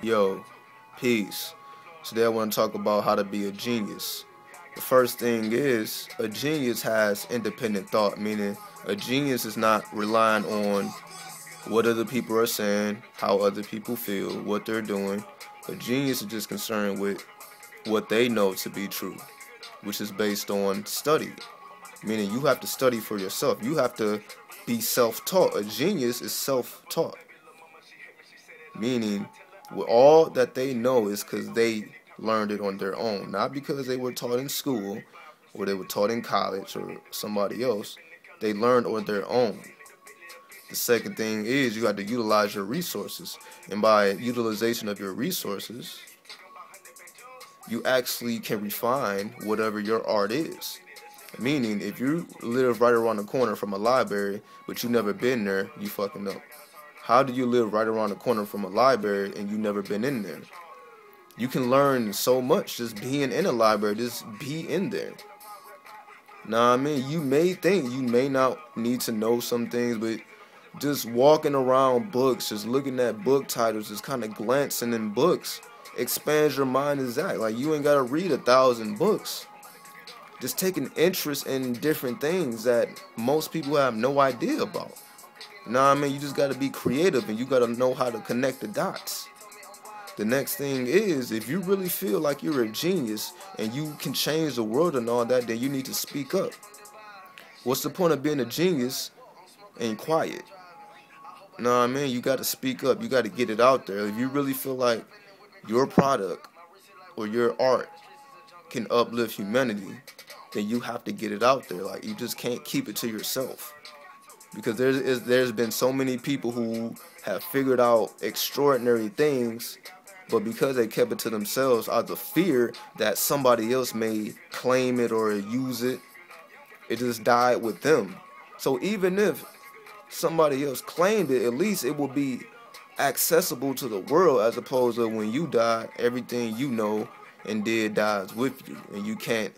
Yo, peace. Today I want to talk about how to be a genius. The first thing is a genius has independent thought, meaning a genius is not relying on what other people are saying, how other people feel, what they're doing. A genius is just concerned with what they know to be true, which is based on study, meaning you have to study for yourself. You have to be self taught. A genius is self taught, meaning all that they know is because they learned it on their own, not because they were taught in school or they were taught in college or somebody else. They learned on their own. The second thing is you got to utilize your resources, and by utilization of your resources, you actually can refine whatever your art is. Meaning, if you live right around the corner from a library, but you never been there, you fucking up. How do you live right around the corner from a library and you never been in there? You can learn so much just being in a library, just be in there. Nah, I mean, you may think you may not need to know some things, but just walking around books, just looking at book titles, just kind of glancing in books, expands your mind as that. Like, you ain't got to read 1,000 books. Just taking interest in different things that most people have no idea about. Nah, I mean, you just got to be creative and you got to know how to connect the dots. The next thing is, if you really feel like you're a genius and you can change the world and all that, then you need to speak up. What's the point of being a genius and quiet? Nah, I mean, you got to speak up. You got to get it out there. If you really feel like your product or your art can uplift humanity, then you have to get it out there. Like, you just can't keep it to yourself. Because there's been so many people who have figured out extraordinary things, but because they kept it to themselves out of fear that somebody else may claim it or use it, it just died with them. So even if somebody else claimed it, at least it will be accessible to the world, as opposed to when you die, everything you know and did dies with you, and you can't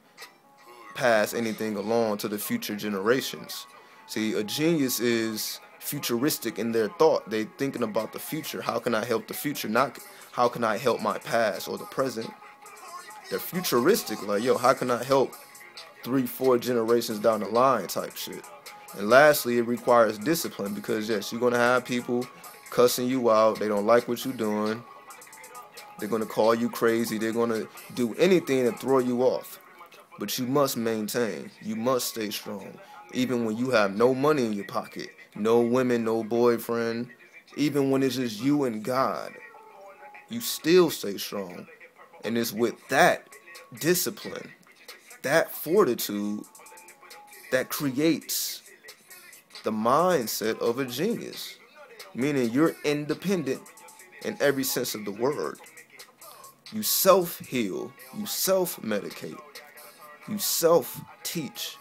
pass anything along to the future generations. See, a genius is futuristic in their thought. They thinking about the future. How can I help the future? Not how can I help my past or the present. They're futuristic, like, yo, how can I help 3, 4 generations down the line type shit. And lastly, it requires discipline because, yes, you're going to have people cussing you out. They don't like what you're doing. They're going to call you crazy. They're going to do anything to throw you off. But you must maintain. You must stay strong. Even when you have no money in your pocket, no women, no boyfriend, even when it's just you and God, you still stay strong. And it's with that discipline, that fortitude, that creates the mindset of a genius. Meaning you're independent in every sense of the word. You self-heal. You self-medicate. You self-teach.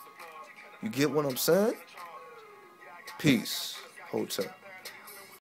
You get what I'm saying? Peace. Hotel.